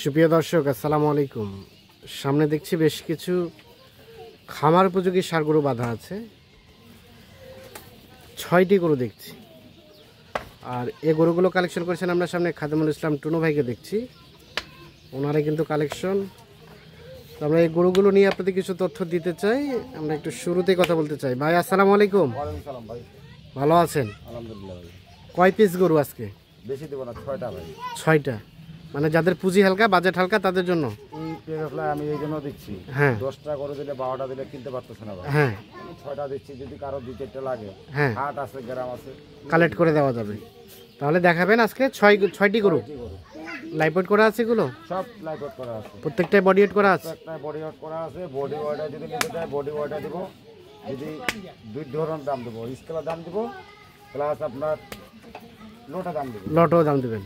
সুপ্রিয় দর্শক, আসসালামু আলাইকুম। সামনে দেখছি বেশ কিছু খামার উপযোগী ষাঁড় গরু বাঁধা আছে। 6টি গরু দেখছি। আর এই গরুগুলো কালেকশন করেছেন আমরা সামনে খাদেমুল ইসলাম টুনু ভাইকে দেখছি। ওনারাই কিন্তু কালেকশন। তো আমরা এই গরুগুলো নিয়ে আপনাদের কিছু তথ্য দিতে চাই। আমরা একটু শুরুতেই কথা বলতে চাই। ভাই আসসালামু আলাইকুম। ওয়ালাইকুম সালাম ভাই। ভালো আছেন? আলহামদুলিল্লাহ ভাই। কয় পিস গরু আজকে? বেশি দেব না, 6টা ভাই। 6টা, মানে যাদের পুঁজি হালকা, বাজেট হালকা তাদের জন্য এই পেয়ারগুলো আমি এই জন্য দিচ্ছি। হ্যাঁ, 10টা করে দিলে 12টা দিলে কিনতে পারতেছে না ভাই। হ্যাঁ, আমি 6টা দিচ্ছি, যদি কারো 2-4টা লাগে। হ্যাঁ, হাট আছে, গ্রাম আছে, কালেক্ট করে দেওয়া যাবে। তাহলে দেখাবেন আজকে 6টি গরু। লাইভ ওয়েট করা আছে এগুলো? সব লাইভ ওয়েট করা আছে। প্রত্যেকটাই বডি ওয়েট করা আছে? একটা বডি ওয়েট করা আছে। বডি ওয়েটে যদি নিতে চাই বডি ওয়েটে দিব, যদি দুই ধরনের দাম দেবো, স্কেলের দাম দিব, প্লাস আপনার লোটা দাম দেবো। লটও দাম দেবেন?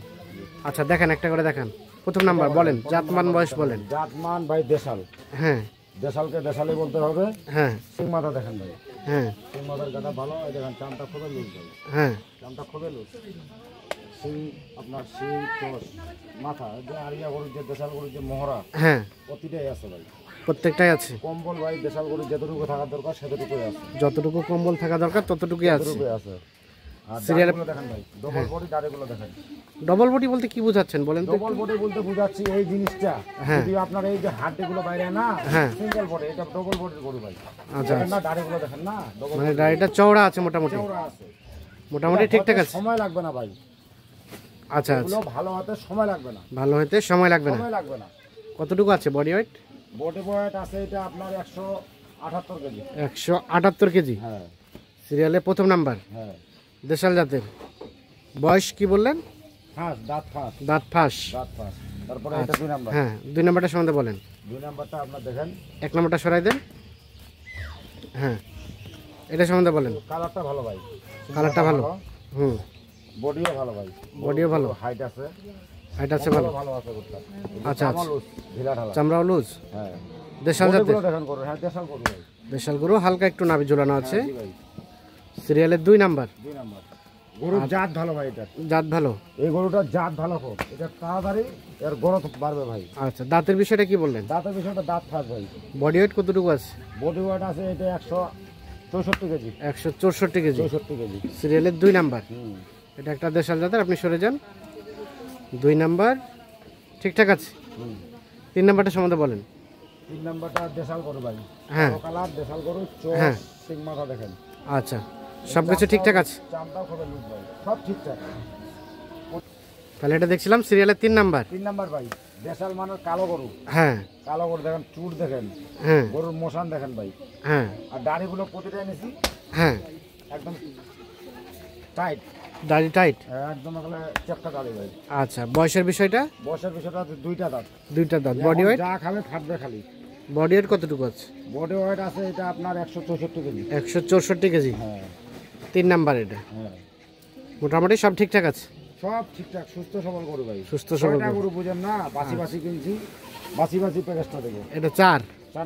আচ্ছা, দেখেন একটা করে দেখান। প্রথম নাম্বার বলেন, জাতমান বয়স বলেন। জাতমান ভাই দেশাল। হ্যাঁ, দেশালকে দেশালই বলতে হবে। হ্যাঁ, সিং মাথা দেখেন ভাই। হ্যাঁ, সিং মাথার গাটা ভালো। এই দেখেন চামটা খুবই লুজ ভাই। হ্যাঁ, চামটা খুবই লুজ। সিং আপনার সিং তোষ মাথা, যে আরিয়া গরুর যে দেশাল গরুর যে মোহরা, হ্যাঁ, প্রতিটাই আছে ভাই। প্রত্যেকটাই আছে। কম্বল ভাই দেশাল গরুর যতটুকু থাকার দরকার সেতটুকুই আছে। যতটুকু কম্বল থাকা দরকার ততটুকুই আছে। ততটুকুই আছে। আর সিরিয়াল দাড়িগুলো দেখেন ভাই, ডবল বডি দাড়িগুলো দেখেন। ডবল বডি বলতে কি বোঝাচ্ছেন বলেন তো? ডবল বডি বলতে বুঝাচ্ছি এই জিনিসটা, হ্যাঁ, যদি আপনার এই যে হাড্ডিগুলো বাইরে না, হ্যাঁ, সিঙ্গেল বডি, এটা ডবল বডির গরু ভাই। আচ্ছা, দেখেন না দাড়িগুলো দেখেন না, ডবল মানে গাড়িটা চওড়া আছে মোটামুটি? চওড়া আছে, মোটামুটি ঠিকঠাক আছে। সময় লাগবে না ভাই। আচ্ছা, এগুলো আচ্ছা, ভালো হতে সময় লাগবে না। ভালো হতে সময় লাগবে না। সময় লাগবে না। কতটুকু আছে বডি ওয়েট? বডি ওয়েট আছে এটা আপনার 178 কেজি। 178 কেজি। হ্যাঁ, সিরিয়ালে প্রথম নাম্বার, হ্যাঁ। দেশাল জাতের। বয়স কি বললেন? ফার্স্ট দাঁত ফার্স্ট। দাঁত ফাঁস। দাঁত ফার্স্ট। তারপরে এটা 2 নাম্বার। হ্যাঁ, 2 নাম্বারটা সম্বন্ধে বলেন। 2 নাম্বারটা আপনার দেখেন, 1 নাম্বারটা সরাই দেন। হ্যাঁ, এটা সম্বন্ধে বলেন। কালারটা ভালো ভাই। কালারটা ভালো। হুম, বডিও ভালো ভাই। বডিও ভালো। হাইট আছে। হাইট আছে ভালো। ভালো আছে গরুটা। আচ্ছা, আচ্ছা। ঢিলা ঢালা। চামড়াও লুজ। হ্যাঁ। দেশাল জাতের। বডিগুলো দেখেন গরু। হ্যাঁ, দেশাল গরু ভাই। দেশাল গরু, হালকা একটু নাভি ঝোলানো আছে। জি ভাই। সিরিয়ালের 2 নাম্বার। 2 নাম্বার। গরুর জাত ভালো ভাই এটা। জাত ভালো। এই গরুটার জাত ভালো খুব। এটা তাড়াতাড়ি এর গ্রোথ বাড়বে ভাই। আচ্ছা, দাঁতের বিষয়টা কি বললেন? দাঁতের বিষয়টা দাঁত ফার্স্ট ভাই। বডি ওয়েট কতটুকু আছে? বডি ওয়েট আছে এটা 164 কেজি। 164 কেজি। 64 কেজি। সিরিয়ালের 2 নাম্বার। হুম। এটা একটা দেশাল জাতের, আপনি সরে যান। 2 নাম্বার ঠিকঠাক আছে। হুম। 3 নাম্বারটা সম্বন্ধে বলেন। 3 নাম্বারটা দেশাল গরু ভাই। হ্যাঁ, কালো কালার দেশাল গরু, চোখ, হ্যাঁ, সিং মাথা দেখেন। আচ্ছা, সব কিছু ঠিকঠাক আছে। চামটাও খুবই লুজ ভাই। সব ঠিকঠাক। তাহলে এটা দেখছিলাম সিরিয়ালের 3 নাম্বার। 3 নাম্বার ভাই। দেশাল মানে কালো গরু। হ্যাঁ, কালো গরু দেখেন, চুট দেখেন, হ্যাঁ, গরুর মোশান দেখেন ভাই। হ্যাঁ, আর দাড়িগুলো প্রতিটা এনেছি হ্যাঁ, একদম টাইট। দাড়ি টাইট। একদম আসলে চেপটা দাড়ি ভাই। আচ্ছা, বয়সের বিষয়টা? বয়সের বিষয়টা 2টা দাঁত। 2টা দাঁত। Body weight? যা খাবে ফাটবে খালি। বডি ওয়েট কতটুকু আছে? বডি ওয়েট আছে এটা আপনার 164 কেজি। 164 কেজি। হ্যাঁ, 3 নাম্বার এটা। হ্যাঁ। মোটামুটি সব ঠিকঠাক আছে। সব ঠিকঠাক, সুস্থ সবল গরু ভাই। সুস্থ সবল ছয়টা গরু। গরু বুঝেন না, বাসি বাসি কিনছি, বাসি বাসি প্যাকেজটা দেবো। এটা 4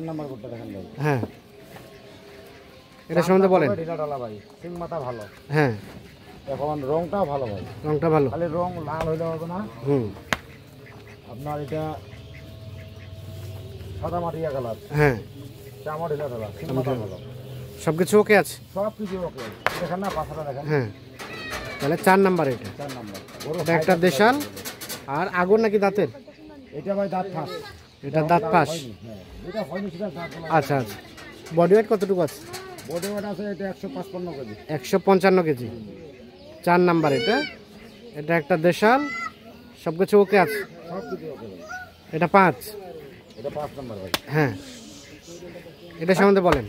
নাম্বার গরুটা দেখেন ভাই। হ্যাঁ, এটা সম্বন্ধে বলেন। ঢিলা ঢালা ভাই, সিং মাথা ভালো। হ্যাঁ, এখন রংটাও ভালো ভাই। রংটা ভালো। খালি রং লাল হইলে হবে না। হুম, আপনার এটা সাদা মাটিয়া কালার, হ্যাঁ, চামড়া ঢিলা ঢালা, সিং মাথা ভালো। সব কিছু ওকে আছে। সব কিছু ওকে। দেখেন না পাছাটা দেখেন। হ্যাঁ, তাহলে 4 নাম্বার এটা। 4 নাম্বার গরু। এটা একটা দেশাল। আর আগুন নাকি দাঁতের? এটা ভাই দাঁত ফাঁস। এটা দাঁত পাস। হ্যাঁ, এটা হয়নি সেটা দাঁত। আচ্ছা, আচ্ছা। বডি ওয়েট কতটুকু আছে? বডি ওয়েট আছে এটা 155 কেজি। 155 কেজি। 4 নাম্বার এটা। এটা একটা দেশাল, সব কিছু ওকে আছে। সব কিছু ওকে ভাই। এটা 5। এটা 5 নাম্বার ভাই। হ্যাঁ, এটা সম্বন্ধে বলেন।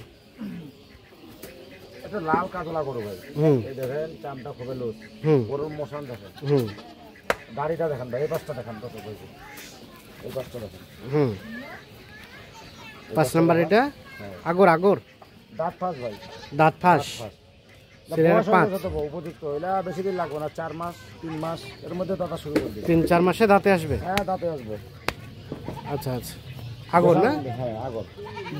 এটা লাল কাজলা গরু ভাই। হুম, এই দেখেন চামটা খুবই লুজ। হুম, গরুর মোশন দেখেন। হুম, দাড়িটা দেখেন ভাই। এই পাশটা দেখেন কত কইছে। এই পাশটা দেখেন। হুম। 5 নাম্বার এটা। আগর আগর দাঁত ফাঁস ভাই। দাঁত ফাঁস। সিরিয়াল 5। উপযুক্ত হইলে বেশি দিন লাগবে না, 4 মাস 3 মাস এর মধ্যে দাঁতা শুরু করে দিবে। 3-4 মাসে দাঁতে আসবে। হ্যাঁ, দাঁতে আসবে। আচ্ছা, আচ্ছা। আগর না? হ্যাঁ, আগর।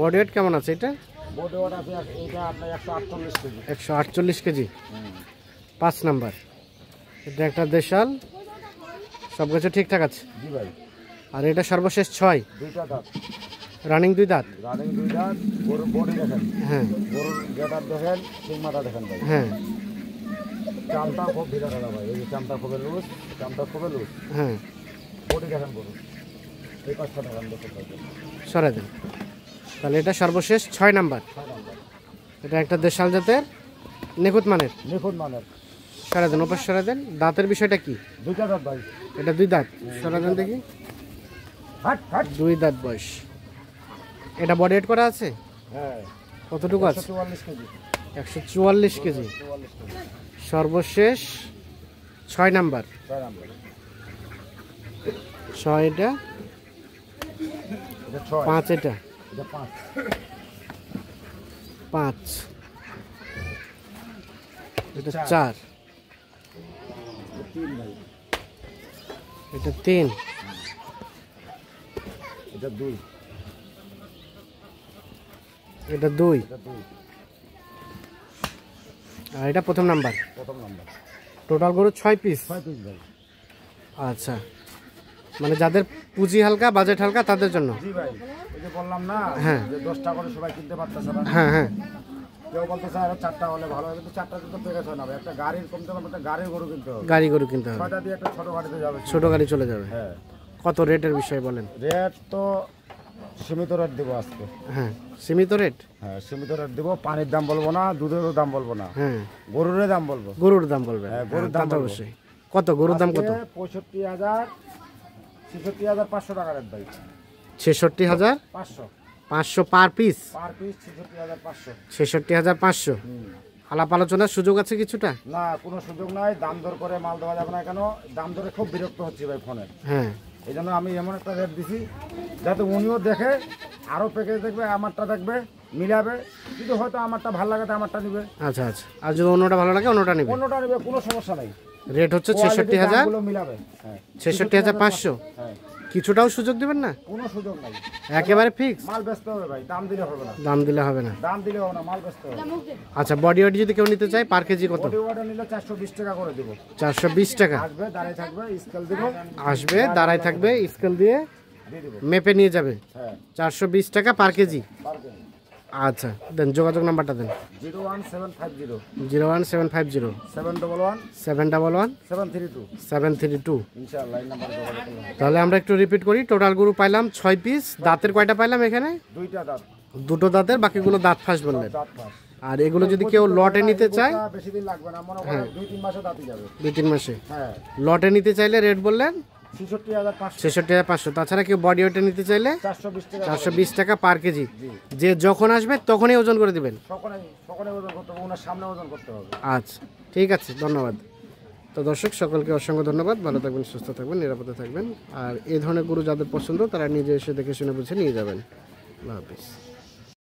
বডি ওয়েট কেমন আছে এটা? বডি ওয়েট আছে এটা আপনার 148 কেজি। 148 কেজি। 5 নাম্বার। এটা একটা দেশাল, সব কিছু ঠিকঠাক আছে। জি ভাই। আর এটা সর্বশেষ 6, দুইটা দাঁত, রানিং 2 দাঁত। রানিং 2 দাঁত। গরুর বডি দেখেন, হ্যাঁ গরুর গেটার দেখেন, সিং মাথা দেখেন ভাই। হ্যাঁ চামটা খুব ঢিলা ঢালা ভাই, এই যে চামটা খুবই লুজ, চামটা খুবই লুজ। হ্যাঁ, বডি দেখেন গরু, এই পাঁচটা দেখেন দেখুন ভাই, সরাই দেন। তাহলে এটা সর্বশেষ 6 নাম্বার। 6 নাম্বার। এটা একটা দেশাল জাতের নিখুঁত মানের। নিখুঁত মানের। সরাই দেন, ওপাশ সরাই দেন। দাঁতের বিষয়টা কি? দুইটা দাঁত ভাই। এটা 2 দাঁত। সরাই দেন দেখি। হাট হাট। 2 দাঁত বয়স। এটা বডি ওয়েট করা আছে হ্যাঁ, কতটুকু আছে? 144 কেজি। 144 কেজি। 44 কেজি। সর্বশেষ 6 নাম্বার। 6 নাম্বার। 6 এটা, এটা 6, 5 এটা, এটা 5, 5 এটা, 4 এটা 3 ভাই, এটা 3, এটা 2, এটা 2, এটা 2, আর এটা প্রথম নাম্বার। প্রথম নাম্বার। টোটাল গরু 6 পিস। 6 পিস ভাই। আচ্ছা, মানে যাদের পুঁজি হালকা, বাজেট হালকা তাদের জন্য। জি ভাই, এই যে বললাম না হ্যাঁ। যে 10টা করে সবাই কিনতে পারতেছে না। হ্যাঁ হ্যাঁ, কেউ বলতেছে আরো 4টা হলে ভালো হবে, কিন্তু 4টা কিন্তু পেরেছ না ভাই। একটা গাড়ির কমতে কম একটা গাড়ির গরু কিনতে হবে। গাড়ি গরু কিনতে হবে, 6টা দিয়ে একটা ছোট গাড়িতে যাবে। ছোট গাড়ি চলে যাবে। হ্যাঁ, কত রেটের বিষয় বলেন? রেট তো সীমিত রেট দেবো আজকে। হ্যাঁ, সীমিত রেট। হ্যাঁ, সীমিত রেট দেবো। পানির দাম বলবো না, দুধেরও দাম বলবো না, হ্যাঁ, গরুর দাম বলবো। গরুর দাম বলবেন। হ্যাঁ, গরুর তা দাম তো বলবো। অবশ্যই। কত গরুর দাম কত? 65,000, 66,500 টাকা রেট ভাই। 66,500 500 পার পিস। Per piece, 66,500। 66,500। আলাপ আলোচনার সুযোগ আছে কিছুটা? না, কোনো সুযোগ নাই। দাম দর করে মাল দেওয়া যাবে না। কেন? দাম দরে খুব বিরক্ত হচ্ছে ভাই ফোনে। হ্যাঁ, এই জন্য আমি এমন একটা রেট দিছি যাতে উনিও দেখে, আরও প্যাকেজ দেখবে, আমারটা দেখবে, মিলাবে। কিন্তু হয়তো আমারটা ভালো লাগাতে আমারটা নিবে, আচ্ছা আচ্ছা। আর যদি অন্যটা ভালো লাগে অন্যটা নেবে। অন্যটা নিবে, কোনো সমস্যা নাই। রেট হচ্ছে কোয়ালিটি 66,000, দামগুলো মিলাবে। হ্যাঁ, 66,500। হ্যাঁ, কিছুটাও সুযোগ দিবেন না? কোনো সুযোগ নাই। একেবারে ফিক্স? মাল বেচতে হবে ভাই, দাম দিলে হবে না। দাম দিলে হবে না। দাম দিলে হবে না, মাল বেচতে হবে। আচ্ছা, বডি ওয়েট যদি কেউ নিতে চায় পার কেজি কত? বডি ওয়াটার নিলে 420 টাকা করে দেবো। 420 টাকা। আসবে, দাঁড়িয়ে থাকবে, স্কেল দিব, আসবে, দাঁড়ায় থাকবে, স্কেল দিয়ে দিয়ে দিব। মেপে নিয়ে যাবে। হ্যাঁ, 420 টাকা পার কেজি। পার কেজি। আচ্ছা, দেন যোগাযোগ নাম্বারটা দেন। 01750 01750 711 711 732। 732। ইনশাআল্লাহ এই নাম্বারে যোগাযোগ করুন। তাহলে আমরা একটু রিপিট করি। টোটাল গরু পাইলাম 6 পিস। দাঁতের কয়টা পাইলাম এখানে? 2টা দাঁত, 2টো দাঁতের, বাকিগুলো দাঁত ফাঁস বললেন। দাঁত পাস। আর এগুলো যদি কেউ লটে নিতে চায়? বেশি দিন লাগবে না, মনে করেন 2-3 মাসে দাঁতই যাবে। 2-3 মাসে। হ্যাঁ, লটে নিতে চাইলে রেট বললেন 66,500, 66,500। তাছাড়া কেউ বডি ওয়েটে নিতে চাইলে 420 টাকা। 420 টাকা পার কেজি। যে যখন আসবে তখনই ওজন করে দিবেন। সকলে সকলে ওজন করতে হবে, ওনার সামনে ওজন করতে হবে। আচ্ছা, ঠিক আছে, ধন্যবাদ। তো দর্শক সকলকে অসংখ্য ধন্যবাদ। ভালো থাকবেন, সুস্থ থাকবেন, নিরাপদে থাকবেন। আর এই ধরনের গরু যাদের পছন্দ তারা নিজে এসে দেখে শুনে বুঝে নিয়ে যাবেন। আল্লাহ হাফিজ।